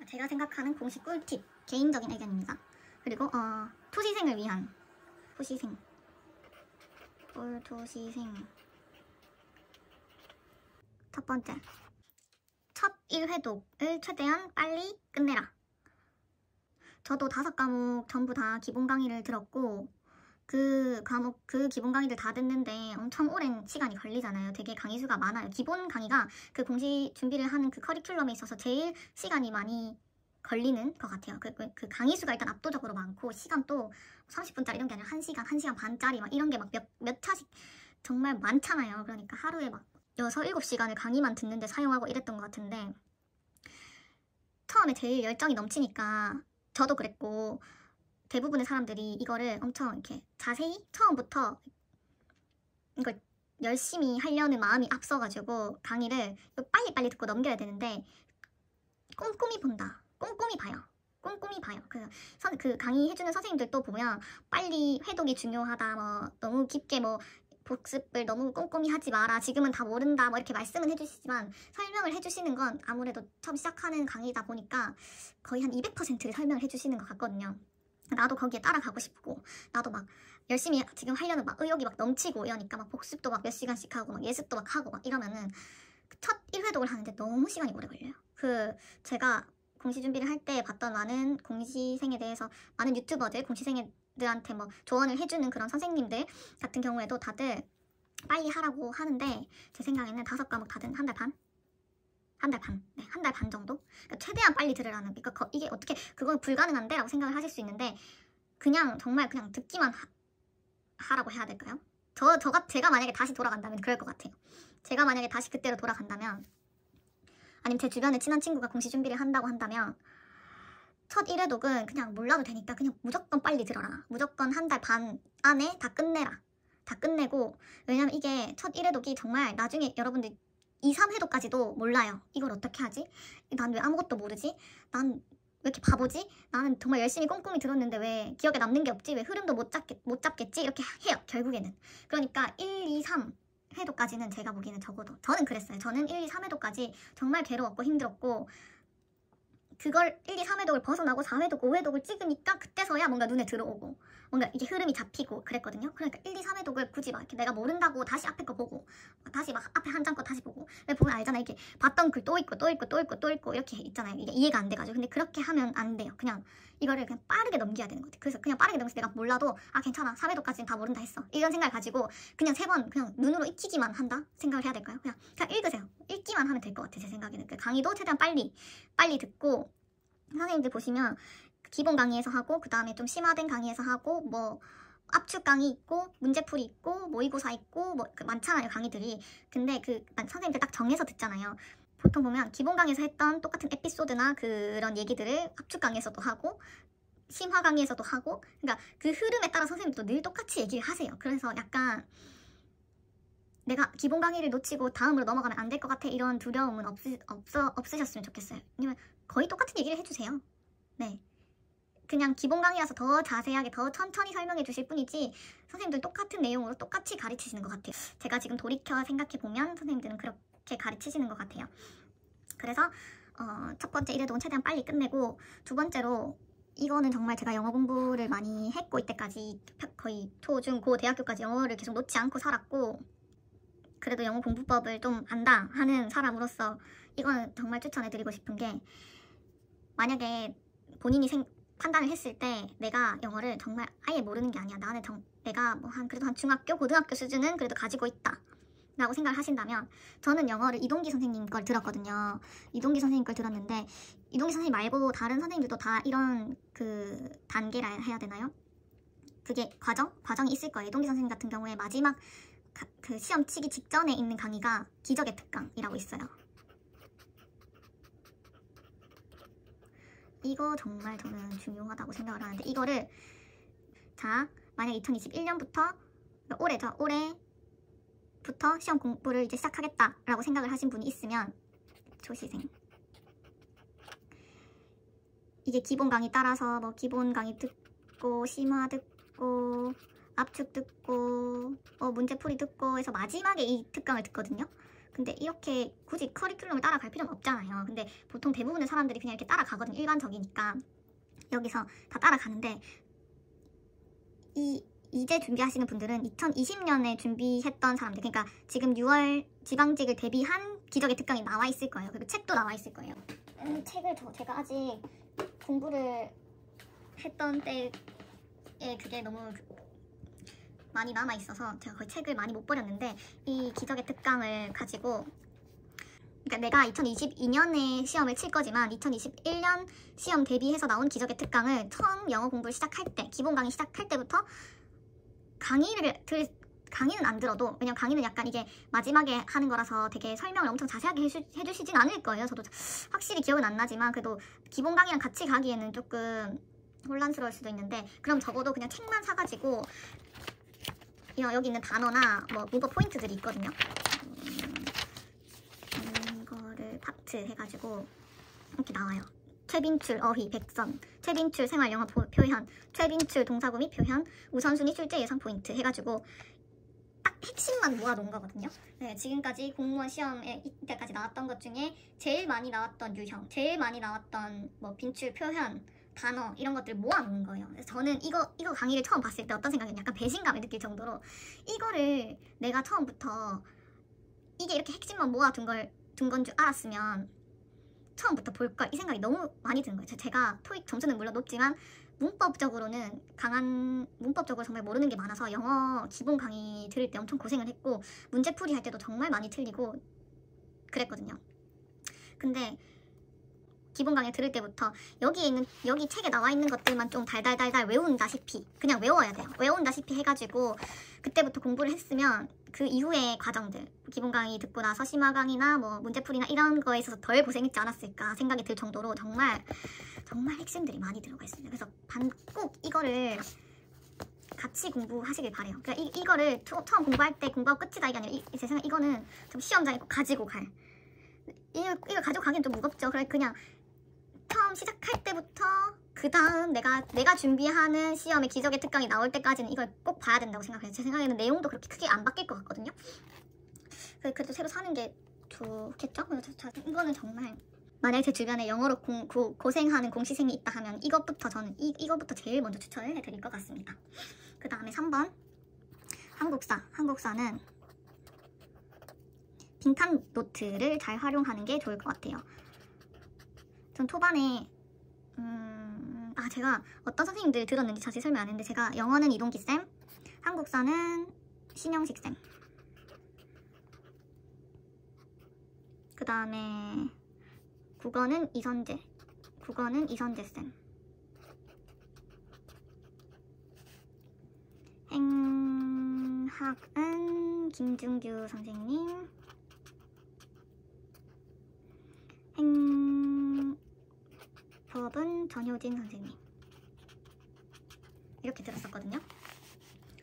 제가 생각하는 공식 꿀팁, 개인적인 의견입니다. 그리고 토시생을 위한 토시생 꿀토시생. 첫 번째, 첫 1회독을 최대한 빨리 끝내라. 저도 5과목 전부 다 기본 강의를 들었고 그 기본 강의들 다 듣는데 엄청 오랜 시간이 걸리잖아요. 되게 강의 수가 많아요. 기본 강의가 그 공시 준비를 하는 그 커리큘럼에 있어서 제일 시간이 많이 걸리는 것 같아요. 그 강의 수가 일단 압도적으로 많고 시간도 30분짜리 이런 게 아니라 1시간, 1시간 반짜리 막 이런 게 막 몇 차씩 정말 많잖아요. 그러니까 하루에 막 6, 7시간을 강의만 듣는데 사용하고 이랬던 것 같은데 처음에 제일 열정이 넘치니까 저도 그랬고 대부분의 사람들이 이거를 엄청 이렇게 자세히 처음부터 이걸 열심히 하려는 마음이 앞서가지고 강의를 빨리빨리 듣고 넘겨야 되는데 꼼꼼히 본다. 꼼꼼히 봐요. 꼼꼼히 봐요. 그 강의 해주는 선생님들도 보면 빨리 회독이 중요하다. 뭐 너무 깊게 뭐 복습을 너무 꼼꼼히 하지 마라. 지금은 다 모른다. 뭐 이렇게 말씀은 해주시지만 설명을 해주시는 건 아무래도 처음 시작하는 강의다 보니까 거의 한 200%를 설명을 해주시는 것 같거든요. 나도 거기에 따라가고 싶고 나도 막 열심히 지금 하려는 막 의욕이 막 넘치고 이러니까 막 복습도 막 몇 시간씩 하고 막 예습도 막 하고 막 이러면은 첫 1회독을 하는데 너무 시간이 오래 걸려요. 제가 공시 준비를 할 때 봤던 많은 공시생에 대해서 많은 유튜버들, 공시생들한테 뭐 조언을 해주는 그런 선생님들 같은 경우에도 다들 빨리 하라고 하는데 제 생각에는 5과목 다 한 달 반? 네, 한 달 반 정도? 그러니까 최대한 빨리 들으라는, 그러니까 이게 어떻게 그건 불가능한데? 라고 생각을 하실 수 있는데 그냥 정말 그냥 듣기만 하라고 해야 될까요? 제가 만약에 다시 돌아간다면 그럴 것 같아요. 제가 만약에 다시 그때로 돌아간다면 아니면 제 주변에 친한 친구가 공시 준비를 한다고 한다면 첫 1회독은 그냥 몰라도 되니까 그냥 무조건 빨리 들어라. 무조건 한 달 반 안에 다 끝내라. 다 끝내고, 왜냐면 이게 첫 1회독이 정말 나중에 여러분들 2, 3회독까지도 몰라요. 이걸 어떻게 하지? 난 왜 아무것도 모르지? 난 왜 이렇게 바보지? 나는 정말 열심히 꼼꼼히 들었는데 왜 기억에 남는 게 없지? 왜 흐름도 못 잡겠지? 이렇게 해요, 결국에는. 그러니까 1, 2, 3회독까지는 제가 보기에는 적어도 저는 그랬어요. 저는 1, 2, 3회독까지 정말 괴로웠고 힘들었고 그걸 1, 2, 3회독을 벗어나고 4회독, 5회독을 찍으니까 그때서야 뭔가 눈에 들어오고 뭔가 이게 흐름이 잡히고 그랬거든요. 그러니까 1, 2, 3회독을 굳이 막 이렇게 내가 모른다고 다시 앞에 거 보고 다시 막 앞에 한 장 거 다시 보고 왜 보면 알잖아요. 이렇게 봤던 글 또 있고 또 있고 또 있고 또 있고 이렇게 있잖아요. 이게 이해가 안 돼가지고. 근데 그렇게 하면 안 돼요. 그냥 이거를 그냥 빠르게 넘겨야 되는 것 같아요. 그래서 그냥 빠르게 넘겨서 내가 몰라도 괜찮아. 4회독까지는 다 모른다 했어. 이런 생각을 가지고 그냥 3번 그냥 눈으로 익히기만 한다 생각을 해야 될까요? 그냥 읽으세요. 읽기만 하면 될 것 같아요. 제 생각에는. 강의도 최대한 빨리 빨리 듣고 선생님들 보시면 기본 강의에서 하고 그 다음에 좀 심화된 강의에서 하고 뭐 압축 강의 있고 문제풀이 있고 모의고사 있고 뭐 많잖아요 강의들이. 근데 선생님들 딱 정해서 듣잖아요. 보통 보면 기본 강의에서 했던 똑같은 에피소드나 그런 얘기들을 압축 강의에서도 하고 심화 강의에서도 하고, 그러니까 그 흐름에 따라 선생님도 늘 똑같이 얘기를 하세요. 그래서 약간 내가 기본 강의를 놓치고 다음으로 넘어가면 안 될 것 같아 이런 두려움은 없으셨으면 좋겠어요. 왜냐면 거의 똑같은 얘기를 해주세요. 네, 그냥 기본 강의라서 더 자세하게 더 천천히 설명해 주실 뿐이지 선생님들 똑같은 내용으로 똑같이 가르치시는 것 같아요. 제가 지금 돌이켜 생각해보면 선생님들은 그렇게 가르치시는 것 같아요. 그래서 첫 번째 1회독은 최대한 빨리 끝내고, 두 번째로 이거는 정말 제가 영어 공부를 많이 했고 이때까지 거의 초, 중, 고, 대학교까지 영어를 계속 놓지 않고 살았고 그래도 영어 공부법을 좀 안다 하는 사람으로서 이거는 정말 추천해드리고 싶은 게, 만약에 본인이 판단을 했을 때 내가 영어를 정말 아예 모르는 게 아니야. 내가 뭐 그래도 한 중학교, 고등학교 수준은 그래도 가지고 있다 라고 생각을 하신다면, 저는 영어를 이동기 선생님 걸 들었거든요. 이동기 선생님 걸 들었는데 이동기 선생님 말고 다른 선생님들도 다 이런 그 단계라 해야 되나요? 그게 과정이 있을 거예요. 이동기 선생님 같은 경우에 마지막 그 시험 치기 직전에 있는 강의가 기적의 특강이라고 있어요. 이거 정말 저는 중요하다고 생각을 하는데, 이거를 만약 2021년부터 올해부터 시험 공부를 이제 시작하겠다라고 생각을 하신 분이 있으면 조시생 이게 기본 강의 따라서 뭐 기본 강의 듣고 심화 듣고 압축 듣고 문제풀이 듣고 해서 마지막에 이 특강을 듣거든요. 근데 이렇게 굳이 커리큘럼을 따라갈 필요는 없잖아요. 근데 보통 대부분의 사람들이 그냥 이렇게 따라가거든요. 일반적이니까. 여기서 다 따라가는데 이제 준비하시는 분들은 2020년에 준비했던 사람들, 그러니까 지금 6월 지방직을 대비한 기적의 특강이 나와 있을 거예요. 그리고 책도 나와 있을 거예요. 책을 제가 아직 공부를 했던 때에 그게 너무 많이 남아 있어서 제가 거의 책을 많이 못 버렸는데, 이 기적의 특강을 가지고, 그러니까 내가 2022년에 시험을 칠 거지만 2021년 시험 대비해서 나온 기적의 특강을 처음 영어 공부를 시작할 때, 기본 강의 시작할 때부터 강의는 안 들어도, 왜냐면 강의는 약간 이게 마지막에 하는 거라서 되게 설명을 엄청 자세하게 해주시진 않을 거예요. 저도 확실히 기억은 안 나지만 그래도 기본 강의랑 같이 가기에는 조금 혼란스러울 수도 있는데, 그럼 적어도 그냥 책만 사가지고 여기 있는 단어나 뭐 문법 포인트들이 있거든요. 이거를 파트 해가지고 이렇게 나와요. 최빈출 어휘 백선, 최빈출 생활 영어 표현, 최빈출 동사구 및 표현, 우선순위 출제 예상 포인트 해가지고 딱 핵심만 모아놓은 거거든요. 네, 지금까지 공무원 시험에 이때까지 나왔던 것 중에 제일 많이 나왔던 유형, 제일 많이 나왔던 뭐 빈출 표현, 단어 이런 것들을 모아놓은 거예요. 그래서 저는 이거 강의를 처음 봤을 때 어떤 생각이었냐면 약간 배신감을 느낄 정도로, 이거를 내가 처음부터 이게 이렇게 핵심만 모아둔 건 줄 알았으면 처음부터 볼걸, 이 생각이 너무 많이 드는 거예요. 제가 토익 점수는 물론 높지만 문법적으로 정말 모르는 게 많아서 영어 기본 강의 들을 때 엄청 고생을 했고, 문제풀이 할 때도 정말 많이 틀리고 그랬거든요. 근데 기본 강의 들을 때부터 여기 책에 나와 있는 것들만 좀 달달달달 외운다시피 그냥 외워야 돼요. 외운다시피 해가지고 그때부터 공부를 했으면 그 이후의 과정들, 기본 강의 듣고 나서 심화 강의나 뭐 문제풀이나 이런 거에 있어서 덜 고생했지 않았을까 생각이 들 정도로 정말 핵심들이 많이 들어가 있습니다. 그래서 꼭 이거를 같이 공부하시길 바래요. 그러니까 이거를 처음 공부할 때 공부하고 끝이다 이게 아니라 제 생각에 이거는 좀 시험장에 꼭 가지고 갈. 이걸 가지고 가기엔 좀 무겁죠. 그냥 처음 시작할 때부터 그 다음 내가 준비하는 시험의 기적의 특강이 나올 때까지는 이걸 꼭 봐야 된다고 생각해요. 제 생각에는 내용도 그렇게 크게 안 바뀔 것 같거든요. 그래도 새로 사는 게 좋겠죠? 그래서 이거는 정말 만약에 제 주변에 영어로 고생하는 공시생이 있다 하면 저는 이것부터 제일 먼저 추천을 해드릴 것 같습니다. 그 다음에 3번 한국사는 빈칸 노트를 잘 활용하는 게 좋을 것 같아요. 전 초반에 제가 어떤 선생님들 들었는지 자세히 설명 안 했는데, 제가 영어는 이동기쌤, 한국사는 신영식쌤, 그 다음에 국어는 이선재쌤, 행학은 김준규 선생님, 법은 전효진 선생님, 이렇게 들었었거든요.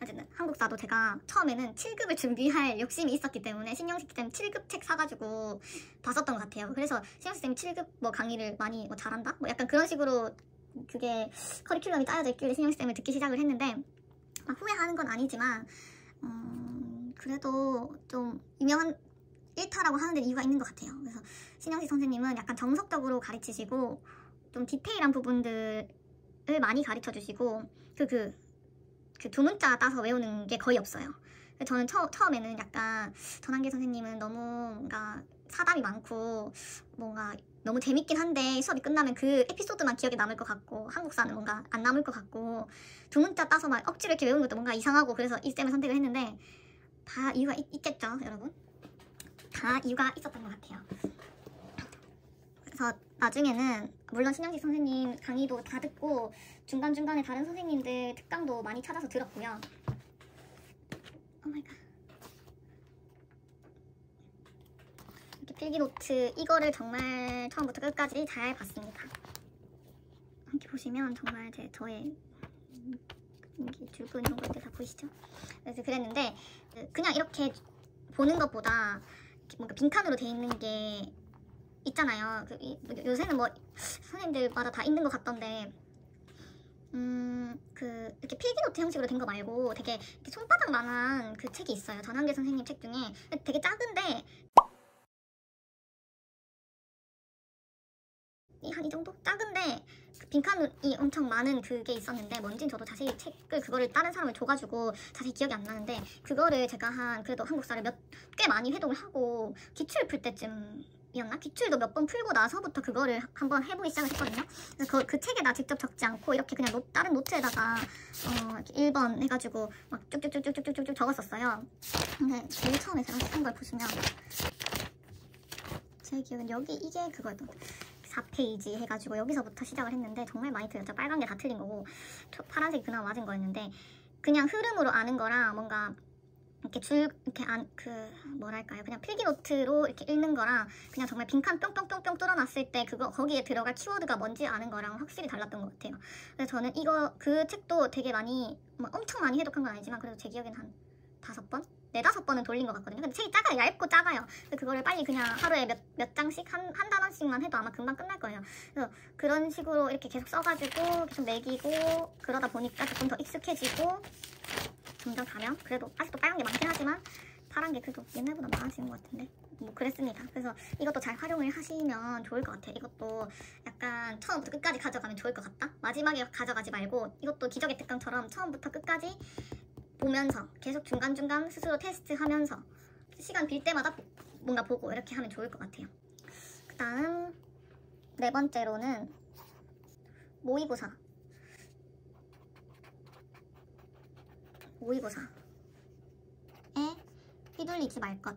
어쨌든 한국사도 제가 처음에는 7급을 준비할 욕심이 있었기 때문에 신영식쌤 7급 책 사가지고 봤었던 것 같아요. 그래서 신영식쌤이 7급 뭐 강의를 많이 잘한다? 뭐 약간 그런 식으로 그게 커리큘럼이 짜여져 있길래 신영식쌤을 듣기 시작을 했는데, 후회하는 건 아니지만 그래도 좀 유명한 일타라고 하는 데 이유가 있는 것 같아요. 그래서 신영식 선생님은 약간 정석적으로 가르치시고 좀 디테일한 부분들을 많이 가르쳐주시고 그 두 문자 따서 외우는 게 거의 없어요. 저는 처음에는 약간 전한계 선생님은 너무 뭔가 사담이 많고 뭔가 너무 재밌긴 한데 수업이 끝나면 그 에피소드만 기억에 남을 것 같고, 한국사는 뭔가 안 남을 것 같고 두 문자 따서 막 억지로 이렇게 외우는 것도 뭔가 이상하고, 그래서 이 쌤을 선택을 했는데 다 이유가 있겠죠, 여러분? 다 이유가 있었던 것 같아요. 그래서 나중에는 물론 신영식 선생님 강의도 다 듣고 중간중간에 다른 선생님들 특강도 많이 찾아서 들었고요. 오마이갓. 이렇게 필기노트 이거를 정말 처음부터 끝까지 잘 봤습니다. 이렇게 보시면 정말 저의 줄근 이런 것들 다 보이시죠? 그래서 그랬는데 그냥 이렇게 보는 것보다 뭔가 빈칸으로 돼 있는 게 있잖아요. 요새는 뭐 선생님들마다 다 있는 것 같던데, 이렇게 필기노트 형식으로 된 거 말고 되게 손바닥만한 그 책이 있어요. 전한계 선생님 책 중에 되게 작은데 한 이 정도? 작은데 그 빈칸이 엄청 많은 그게 있었는데 뭔진 저도 자세히 책을 그거를 다른 사람을 줘가지고 자세히 기억이 안 나는데 그거를 제가 한 그래도 한국사를 꽤 많이 회독을 하고 기출 풀 때쯤이었나? 기출도 몇 번 풀고 나서부터 그거를 한번 해보기 시작을 했거든요. 그래서 그 책에다 직접 적지 않고 이렇게 그냥 다른 노트에다가 이렇게 1번 해가지고 막 쭉쭉쭉쭉쭉쭉 적었었어요. 근데 제일 처음에 제가 쓴 걸 보시면 제 기억은 여기 이게 그거였던 것 같아요. 4페이지 해가지고 여기서부터 시작을 했는데 정말 많이 틀렸죠. 빨간 게 다 틀린 거고 파란색이 그나마 맞은 거였는데 그냥 흐름으로 아는 거랑 뭔가 이렇게 뭐랄까요, 그냥 필기노트로 이렇게 읽는 거랑 그냥 정말 빈칸 뿅뿅뿅뿅 뚫어놨을 때 거기에 들어갈 키워드가 뭔지 아는 거랑 확실히 달랐던 것 같아요. 그래서 저는 그 책도 되게 많이 엄청 많이 해독한 건 아니지만 그래도 제 기억엔 한 5번? 4~5번은 돌린 것 같거든요. 근데 책이 작아요. 얇고 작아요. 그래서 그거를 빨리 그냥 하루에 몇 장씩 한 단원씩만 해도 아마 금방 끝날 거예요. 그래서 그런 식으로 이렇게 계속 써가지고 계속 매기고 그러다 보니까 조금 더 익숙해지고 점점 가면 그래도 아직도 빨간 게 많긴 하지만 파란 게 그래도 옛날보다 많아지는 것 같은데 뭐 그랬습니다. 그래서 이것도 잘 활용을 하시면 좋을 것 같아요. 이것도 약간 처음부터 끝까지 가져가면 좋을 것 같다. 마지막에 가져가지 말고 이것도 기적의 특강처럼 처음부터 끝까지 보면서 계속 중간중간 스스로 테스트하면서 시간 빌 때마다 뭔가 보고 이렇게 하면 좋을 것 같아요. 그 다음 4번째로는 모의고사에 휘둘리지 말 것.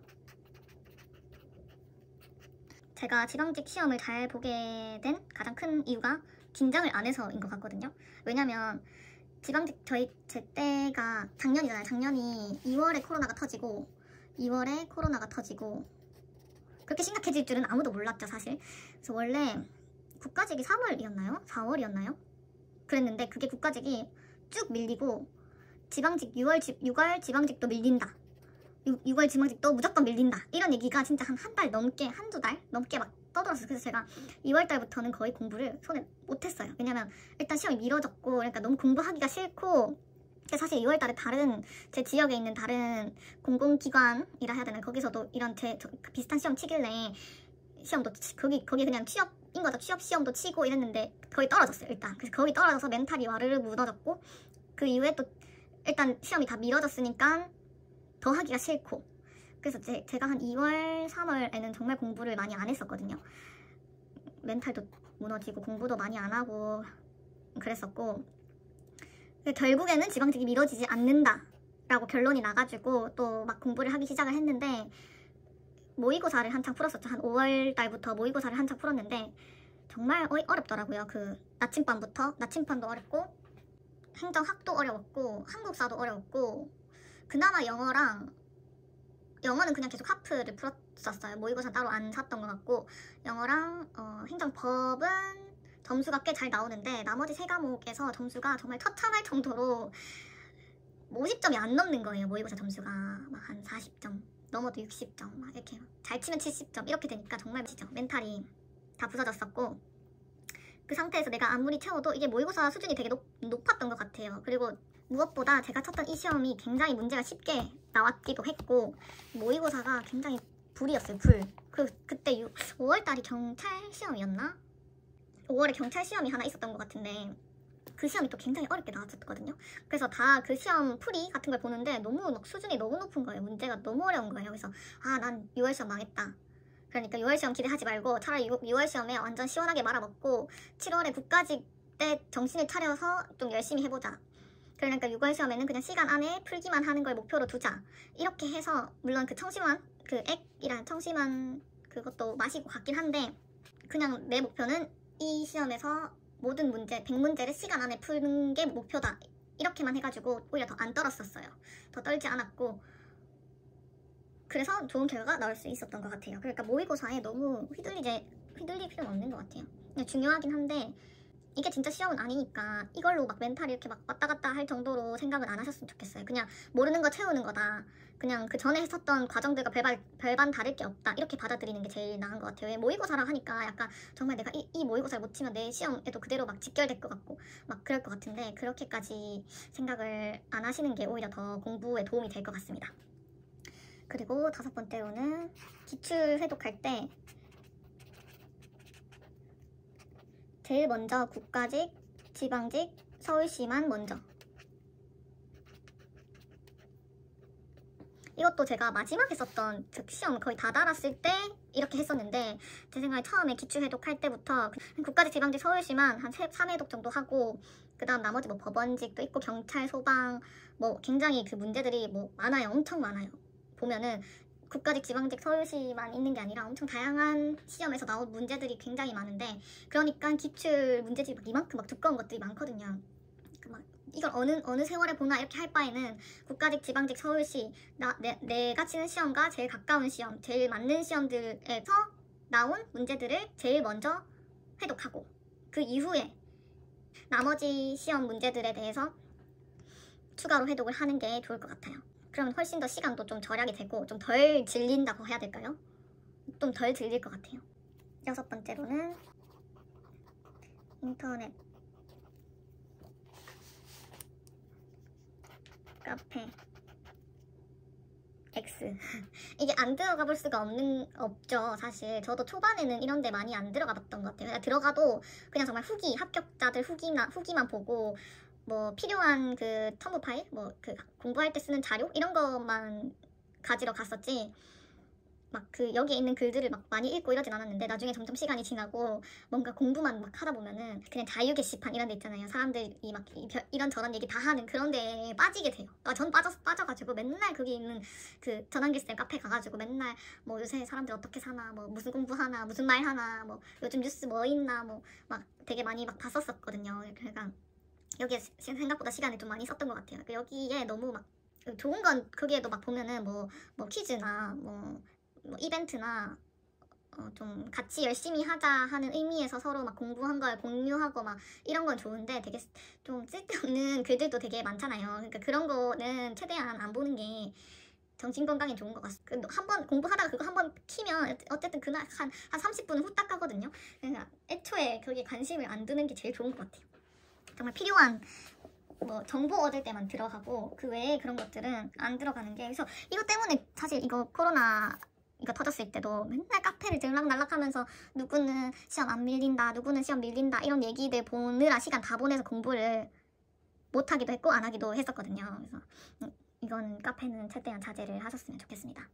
제가 지방직 시험을 잘 보게 된 가장 큰 이유가 긴장을 안 해서인 것 같거든요. 왜냐면 지방직 제 때가 작년이잖아요. 작년이 2월에 코로나가 터지고 그렇게 심각해질 줄은 아무도 몰랐죠, 사실. 그래서 원래 국가직이 3월이었나요? 4월이었나요? 그랬는데 그게 국가직이 쭉 밀리고 지방직 6월 지방직도 밀린다. 6월 지방직도 무조건 밀린다. 이런 얘기가 진짜 한 달 넘게, 한두 달 넘게 막 떠들었어요. 그래서 제가 2월달부터는 거의 공부를 손에 못했어요. 왜냐면 일단 시험이 미뤄졌고 그러니까 너무 공부하기가 싫고 사실 2월달에 제 지역에 있는 다른 공공기관이라 해야 되나 거기서도 이런 비슷한 시험 치길래 시험도 거기 그냥 취업인 거죠. 취업 시험도 치고 이랬는데 거의 떨어졌어요. 일단 그래서 거기 떨어져서 멘탈이 와르르 무너졌고 그 이후에 또 일단 시험이 다 미뤄졌으니까 더 하기가 싫고 그래서 제가 한 2월, 3월에는 정말 공부를 많이 안 했었거든요. 멘탈도 무너지고 공부도 많이 안 하고 그랬었고 결국에는 지방직이 미뤄지지 않는다 라고 결론이 나가지고 또 막 공부를 하기 시작을 했는데 모의고사를 한창 풀었었죠. 한 5월 달부터 모의고사를 한창 풀었는데 정말 어렵더라고요. 그 나침반도 어렵고 행정학도 어려웠고 한국사도 어려웠고 그나마 영어는 그냥 계속 하프를 풀었었어요. 모의고사 따로 안 샀던 것 같고 영어랑 행정법은 점수가 꽤 잘 나오는데 나머지 3과목에서 점수가 정말 처참할 정도로 50점이 안 넘는 거예요. 모의고사 점수가 막 한 40점 넘어도 60점 막 이렇게 잘 치면 70점 이렇게 되니까 정말 진짜 멘탈이 다 부서졌었고 그 상태에서 내가 아무리 채워도 이게 모의고사 수준이 되게 높았던 것 같아요. 그리고 무엇보다 제가 쳤던 이 시험이 굉장히 문제가 쉽게 나왔기도 했고 모의고사가 굉장히 불이었어요. 그때 5월달이 경찰 시험이었나? 5월에 경찰 시험이 하나 있었던 것 같은데 그 시험이 또 굉장히 어렵게 나왔었거든요. 그래서 다 그 시험 풀이 같은 걸 보는데 너무 막 수준이 너무 높은 거예요. 문제가 너무 어려운 거예요. 그래서 난 6월 시험 망했다. 그러니까 6월 시험 기대하지 말고 차라리 6월 시험에 완전 시원하게 말아먹고 7월에 국가직 때 정신을 차려서 좀 열심히 해보자. 그러니까 6월 시험에는 그냥 시간 안에 풀기만 하는 걸 목표로 두자. 이렇게 해서 물론 그 청심환, 그 액이란 청심환 그것도 마시고 갔긴 한데 그냥 내 목표는 이 시험에서 모든 문제, 100문제를 시간 안에 푸는 게 목표다. 이렇게만 해가지고 오히려 더 안 떨었었어요. 더 떨지 않았고 그래서 좋은 결과가 나올 수 있었던 것 같아요. 그러니까 모의고사에 너무 휘둘릴 필요는 없는 것 같아요. 그냥 중요하긴 한데 이게 진짜 시험은 아니니까 이걸로 막 멘탈이 이렇게 막 왔다 갔다 할 정도로 생각은 안 하셨으면 좋겠어요. 그냥 모르는 거 채우는 거다. 그냥 그 전에 했었던 과정들과 별반 다를 게 없다. 이렇게 받아들이는 게 제일 나은 것 같아요. 왜 모의고사라 하니까 약간 정말 내가 이 모의고사를 못 치면 내 시험에도 그대로 막 직결될 것 같고 막 그럴 것 같은데 그렇게까지 생각을 안 하시는 게 오히려 더 공부에 도움이 될 것 같습니다. 그리고 5번째로는 기출 회독할 때 제일 먼저 국가직, 지방직, 서울시만 먼저. 이것도 제가 마지막에 썼던 시험 거의 다 달았을 때 이렇게 했었는데, 제 생각에 처음에 기출해독할 때부터 국가직, 지방직, 서울시만 한 3회독 정도 하고, 그 다음 나머지 뭐 법원직도 있고 경찰, 소방 뭐 굉장히 그 문제들이 뭐 많아요. 엄청 많아요. 보면은 국가직, 지방직, 서울시만 있는 게 아니라 엄청 다양한 시험에서 나온 문제들이 굉장히 많은데, 그러니까 기출 문제집이 막 이만큼 막 두꺼운 것들이 많거든요. 막 이걸 어느 세월에 보나 이렇게 할 바에는 국가직, 지방직, 서울시 내가 치는 시험과 제일 가까운 시험, 제일 맞는 시험들에서 나온 문제들을 제일 먼저 회독하고, 그 이후에 나머지 시험 문제들에 대해서 추가로 회독을 하는 게 좋을 것 같아요. 그러면 훨씬 더 시간도 좀 절약이 되고 좀 덜 질린다고 해야 될까요? 좀 덜 질릴 것 같아요. 6번째로는 인터넷, 카페, X. 이게 안 들어가 볼 수가 없죠, 사실. 저도 초반에는 이런 데 많이 안 들어가 봤던 것 같아요. 들어가도 그냥 정말 합격자들 후기만 보고, 뭐 필요한 그 첨부 파일, 뭐 그 공부할 때 쓰는 자료 이런 것만 가지러 갔었지, 막 그 여기에 있는 글들을 막 많이 읽고 이러진 않았는데, 나중에 점점 시간이 지나고 뭔가 공부만 막 하다 보면은 그냥 자유 게시판 이런 데 있잖아요. 사람들이 막 이런저런 얘기 다 하는 그런 데에 빠지게 돼요. 전 빠져가지고 맨날 거기 있는 그 전환기쌤 카페 가가지고 맨날 뭐 요새 사람들 어떻게 사나, 뭐 무슨 공부하나, 무슨 말 하나, 뭐 요즘 뉴스 뭐 있나, 뭐 막 되게 많이 막 봤었거든요. 그러니까 여기에 생각보다 시간을 좀 많이 썼던 것 같아요. 여기에 너무 막 좋은 건 거기에도 막 보면은 뭐 퀴즈나 뭐 이벤트나 좀 같이 열심히 하자 하는 의미에서 서로 막 공부한 걸 공유하고 막 이런 건 좋은데, 되게 좀 쓸데없는 글들도 되게 많잖아요. 그러니까 그런 거는 최대한 안 보는 게 정신건강에 좋은 것 같습니다. 한번 공부하다가 그거 한번 키면 어쨌든 그날 한 30분은 후딱 가거든요. 그러니까 애초에 거기에 관심을 안 두는 게 제일 좋은 것 같아요. 정말 필요한 뭐 정보 얻을 때만 들어가고 그 외에 그런 것들은 안 들어가는 게, 그래서 이것 때문에 사실 이거 코로나 이거 터졌을 때도 맨날 카페를 들락날락하면서 누구는 시험 안 밀린다, 누구는 시험 밀린다 이런 얘기들 보느라 시간 다 보내서 공부를 못 하기도 했고 안 하기도 했었거든요. 그래서 이건 카페는 최대한 자제를 하셨으면 좋겠습니다.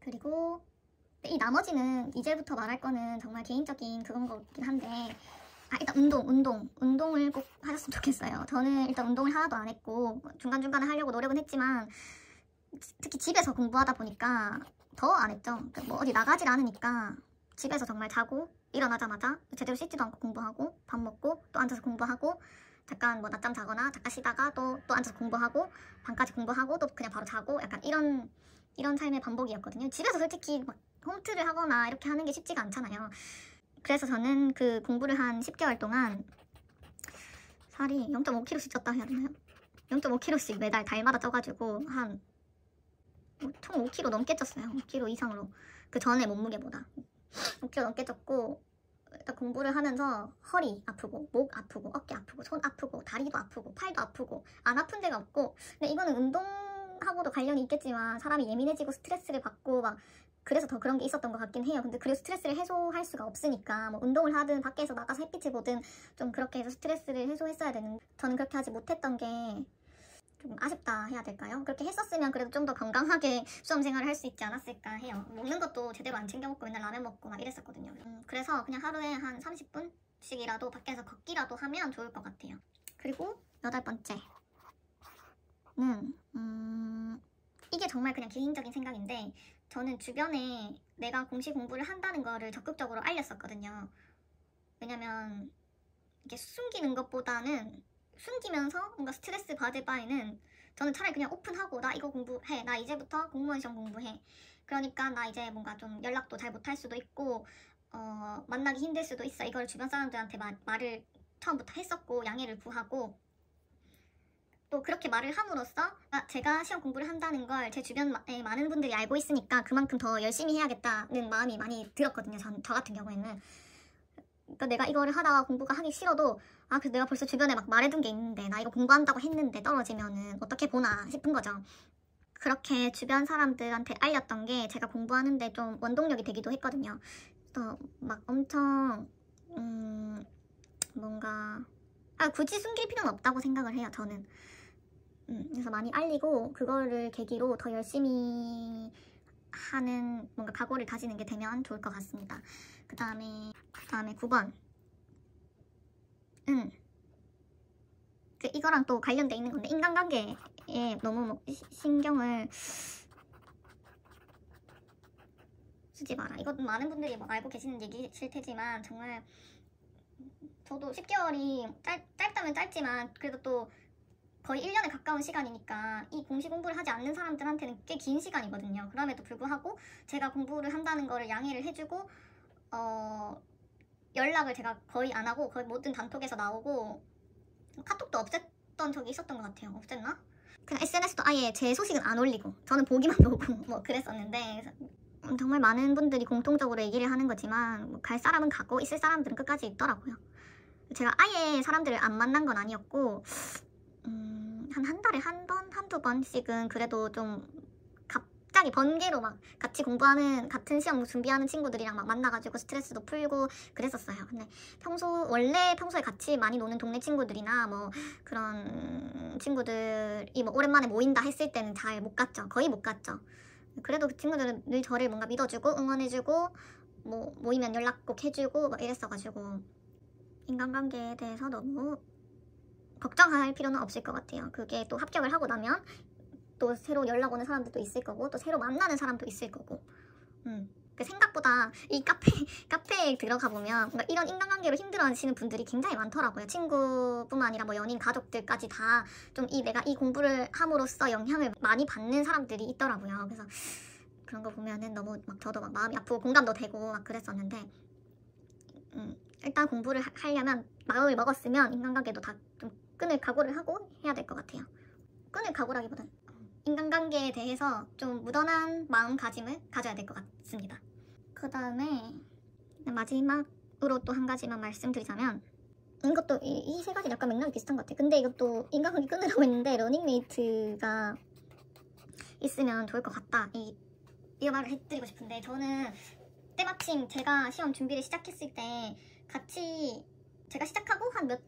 그리고 이 나머지는 이제부터 말할 거는 정말 개인적인 그건 거긴 한데, 일단 운동을 꼭 하셨으면 좋겠어요. 저는 일단 운동을 하나도 안 했고 중간중간에 하려고 노력은 했지만, 특히 집에서 공부하다 보니까 더 안 했죠. 뭐 어디 나가질 않으니까 집에서 정말 자고 일어나자마자 제대로 씻지도 않고 공부하고, 밥 먹고 또 앉아서 공부하고, 잠깐 뭐 낮잠 자거나 잠깐 쉬다가 또 앉아서 공부하고, 밤까지 공부하고 또 그냥 바로 자고, 약간 이런 삶의 반복이었거든요. 집에서 솔직히 막 홈트를 하거나 이렇게 하는 게 쉽지가 않잖아요. 그래서 저는 그 공부를 한 10개월 동안 살이 0.5kg씩 쪘다 해야 되나요? 0.5kg씩 매달 달마다 쪄가지고 총 5kg 넘게 쪘어요. 5kg 이상으로. 그 전에 몸무게보다 5kg 넘게 쪘고, 일단 공부를 하면서 허리 아프고 목 아프고 어깨 아프고 손 아프고 다리도 아프고 팔도 아프고 안 아픈 데가 없고. 근데 이거는 운동하고도 관련이 있겠지만 사람이 예민해지고 스트레스를 받고 막 그래서 더 그런 게 있었던 것 같긴 해요. 근데 그래서 스트레스를 해소할 수가 없으니까 뭐 운동을 하든 밖에서 나가서 햇빛을 보든 좀 그렇게 해서 스트레스를 해소했어야 되는데, 저는 그렇게 하지 못했던 게 좀 아쉽다 해야 될까요? 그렇게 했었으면 그래도 좀 더 건강하게 수험 생활을 할 수 있지 않았을까 해요. 먹는 것도 제대로 안 챙겨 먹고 맨날 라면 먹고 막 이랬었거든요. 그래서 그냥 하루에 한 30분씩이라도 밖에서 걷기라도 하면 좋을 것 같아요. 그리고 8번째는 이게 정말 그냥 개인적인 생각인데, 저는 주변에 내가 공시 공부를 한다는 거를 적극적으로 알렸었거든요. 왜냐면 이게 숨기는 것보다는, 숨기면서 뭔가 스트레스 받을 바에는 저는 차라리 그냥 오픈하고, 나 이거 공부해, 나 이제부터 공무원 시험 공부해, 그러니까 나 이제 뭔가 좀 연락도 잘 못할 수도 있고 만나기 힘들 수도 있어, 이걸 주변 사람들한테 말을 처음부터 했었고 양해를 구하고, 또 그렇게 말을 함으로써 제가 시험 공부를 한다는 걸 제 주변에 많은 분들이 알고 있으니까 그만큼 더 열심히 해야겠다는 마음이 많이 들었거든요. 저 같은 경우에는. 그러니까 내가 이거를 하다가 공부가 하기 싫어도, 그래서 내가 벌써 주변에 막 말해둔 게 있는데 나 이거 공부한다고 했는데 떨어지면은 어떻게 보나 싶은 거죠. 그렇게 주변 사람들한테 알렸던 게 제가 공부하는데 좀 원동력이 되기도 했거든요. 그래서 막 엄청 뭔가 굳이 숨길 필요는 없다고 생각을 해요, 저는. 그래서 많이 알리고 그거를 계기로 더 열심히 하는 뭔가 각오를 다지는 게 되면 좋을 것 같습니다. 그 다음에 9번은 이거랑 또 관련돼 있는 건데, 인간관계에 너무 신경을 쓰지 마라. 이것도 많은 분들이 알고 계시는 얘기실 테지만, 정말 저도 10개월이 짧다면 짧지만 그래도 또 거의 1년에 가까운 시간이니까 이 공시 공부를 하지 않는 사람들한테는 꽤 긴 시간이거든요. 그럼에도 불구하고 제가 공부를 한다는 거를 양해를 해주고 연락을 제가 거의 안 하고 거의 모든 단톡에서 나오고 카톡도 없앴던 적이 있었던 것 같아요. 없앴나? 그냥 SNS도 아예 제 소식은 안 올리고 저는 보기만 보고 뭐 그랬었는데, 정말 많은 분들이 공통적으로 얘기를 하는 거지만 뭐 갈 사람은 가고 있을 사람들은 끝까지 있더라고요. 제가 아예 사람들을 안 만난 건 아니었고 한 달에 한두 번씩은 그래도 좀 갑자기 번개로 막 같이 공부하는, 같은 시험 준비하는 친구들이랑 막 만나가지고 스트레스도 풀고 그랬었어요. 근데 원래 평소에 같이 많이 노는 동네 친구들이나 뭐 그런 친구들이 뭐 오랜만에 모인다 했을 때는 잘 못 갔죠. 거의 못 갔죠. 그래도 그 친구들은 늘 저를 뭔가 믿어주고 응원해주고 뭐 모이면 연락 꼭 해주고 막 이랬어가지고 인간관계에 대해서 너무 걱정할 필요는 없을 것 같아요. 그게 또 합격을 하고 나면 또 새로 연락 오는 사람들도 있을 거고 또 새로 만나는 사람도 있을 거고 생각보다 이 카페에 들어가 보면 뭔가 이런 인간관계로 힘들어하시는 분들이 굉장히 많더라고요. 친구뿐만 아니라 뭐 연인, 가족들까지 다 좀 내가 이 공부를 함으로써 영향을 많이 받는 사람들이 있더라고요. 그래서 그런 거 보면은 너무 막 저도 막 마음이 아프고 공감도 되고 막 그랬었는데, 일단 공부를 하려면 마음을 먹었으면 인간관계도 다 좀 끊을 각오를 하고 해야 될 것 같아요. 끊을 각오라기보단 인간관계에 대해서 좀 무던한 마음가짐을 가져야 될 것 같습니다. 그 다음에 마지막으로 또 한 가지만 말씀드리자면, 이것도 이 세 가지 약간 맥락이 비슷한 것 같아요. 근데 이것도 인간관계 끊으라고 했는데 러닝메이트가 있으면 좋을 것 같다, 이 말을 해드리고 싶은데, 저는 때마침 제가 시험 준비를 시작했을 때 같이 제가 시작하고 한 달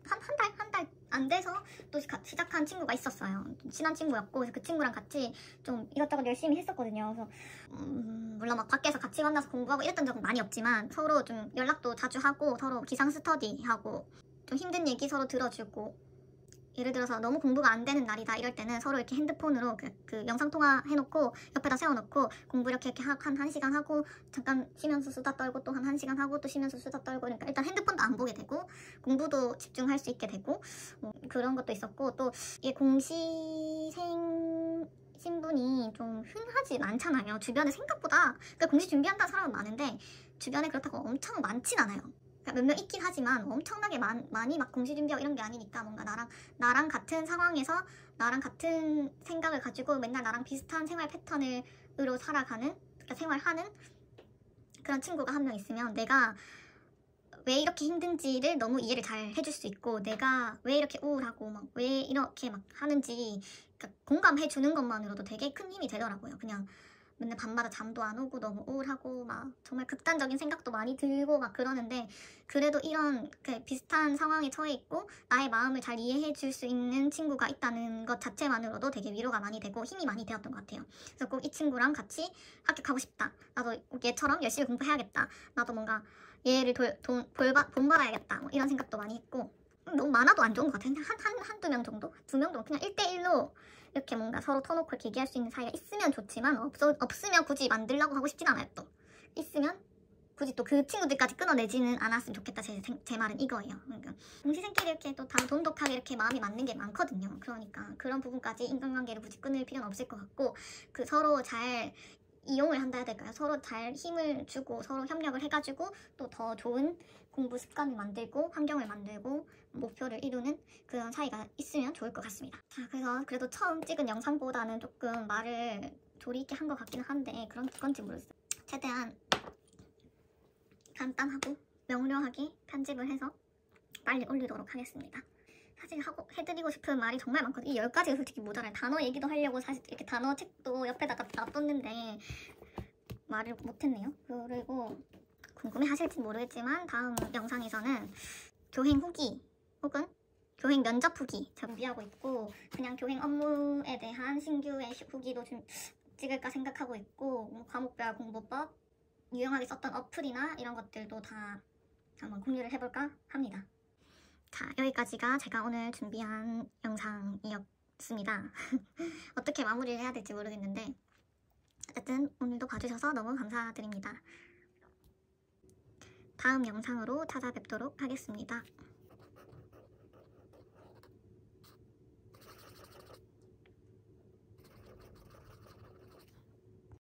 안 돼서 또 시작한 친구가 있었어요. 친한 친구였고, 그래서 그 친구랑 같이 좀 이것저것 열심히 했었거든요. 그래서 물론 막 밖에서 같이 만나서 공부하고 이랬던 적은 많이 없지만 서로 좀 연락도 자주 하고 서로 기상 스터디하고 좀 힘든 얘기 서로 들어주고, 예를 들어서 너무 공부가 안 되는 날이다 이럴 때는 서로 이렇게 핸드폰으로 그 영상통화 해놓고 옆에다 세워놓고 공부 이렇게 한 1시간 하고 잠깐 쉬면서 수다 떨고 또 한 1시간 하고 또 쉬면서 수다 떨고, 그러니까 일단 핸드폰도 안 보게 되고 공부도 집중할 수 있게 되고 그런 것도 있었고, 또 이게 공시생 신분이 좀 흔하지 않잖아요. 주변에 생각보다, 그러니까 공시 준비한다는 사람은 많은데 주변에 그렇다고 엄청 많진 않아요. 몇 명 있긴 하지만 엄청나게 많이 막 공시 준비하고 이런 게 아니니까, 뭔가 나랑 같은 상황에서 나랑 같은 생각을 가지고 맨날 나랑 비슷한 생활 패턴으로 살아가는, 그러니까 생활하는 그런 친구가 한 명 있으면 내가 왜 이렇게 힘든지를 너무 이해를 잘 해줄 수 있고, 내가 왜 이렇게 우울하고 막 왜 이렇게 막 하는지 그러니까 공감해 주는 것만으로도 되게 큰 힘이 되더라고요. 그냥 맨날 밤마다 잠도 안 오고 너무 우울하고 막 정말 극단적인 생각도 많이 들고 막 그러는데, 그래도 이런 비슷한 상황에 처해 있고 나의 마음을 잘 이해해 줄 수 있는 친구가 있다는 것 자체만으로도 되게 위로가 많이 되고 힘이 많이 되었던 것 같아요. 그래서 꼭 이 친구랑 같이 합격하고 싶다, 나도 얘처럼 열심히 공부해야겠다, 나도 뭔가 얘를 본받아야겠다, 뭐 이런 생각도 많이 했고, 너무 많아도 안 좋은 것 같아요. 한두 명 정도? 2명 정도? 그냥 1대1로 이렇게 뭔가 서로 터놓고 이렇게 얘기할 수 있는 사이가 있으면 좋지만, 없으면 굳이 만들려고 하고 싶진 않아요. 또 있으면 굳이 또 그 친구들까지 끊어내지는 않았으면 좋겠다, 제 말은 이거예요. 그러니까 공시생끼리 이렇게 또 다 돈독하게 이렇게 마음이 맞는 게 많거든요. 그러니까 그런 부분까지 인간관계를 굳이 끊을 필요는 없을 것 같고, 서로 잘 이용을 한다 해야 될까요? 서로 잘 힘을 주고 서로 협력을 해가지고 또 더 좋은 공부 습관을 만들고 환경을 만들고 목표를 이루는 그런 사이가 있으면 좋을 것 같습니다. 자, 그래도 처음 찍은 영상보다는 조금 말을 조리 있게 한 것 같긴 한데 그런 건지 모르겠어요. 최대한 간단하고 명료하게 편집을 해서 빨리 올리도록 하겠습니다. 사실 해드리고 싶은 말이 정말 많거든요. 이 10가지가 솔직히 모자라요. 단어 얘기도 하려고 사실 이렇게 단어 책도 옆에다가 놔뒀는데 말을 못했네요. 그리고 궁금해 하실지 모르겠지만 다음 영상에서는 조행 후기 혹은 교행 면접 후기 준비하고 있고, 그냥 교행 업무에 대한 신규의 후기도 찍을까 생각하고 있고, 뭐 과목별 공부법, 유용하게 썼던 어플이나 이런 것들도 다 한번 공유를 해볼까 합니다. 자, 여기까지가 제가 오늘 준비한 영상이었습니다. 어떻게 마무리를 해야 될지 모르겠는데 어쨌든 오늘도 봐주셔서 너무 감사드립니다. 다음 영상으로 찾아뵙도록 하겠습니다.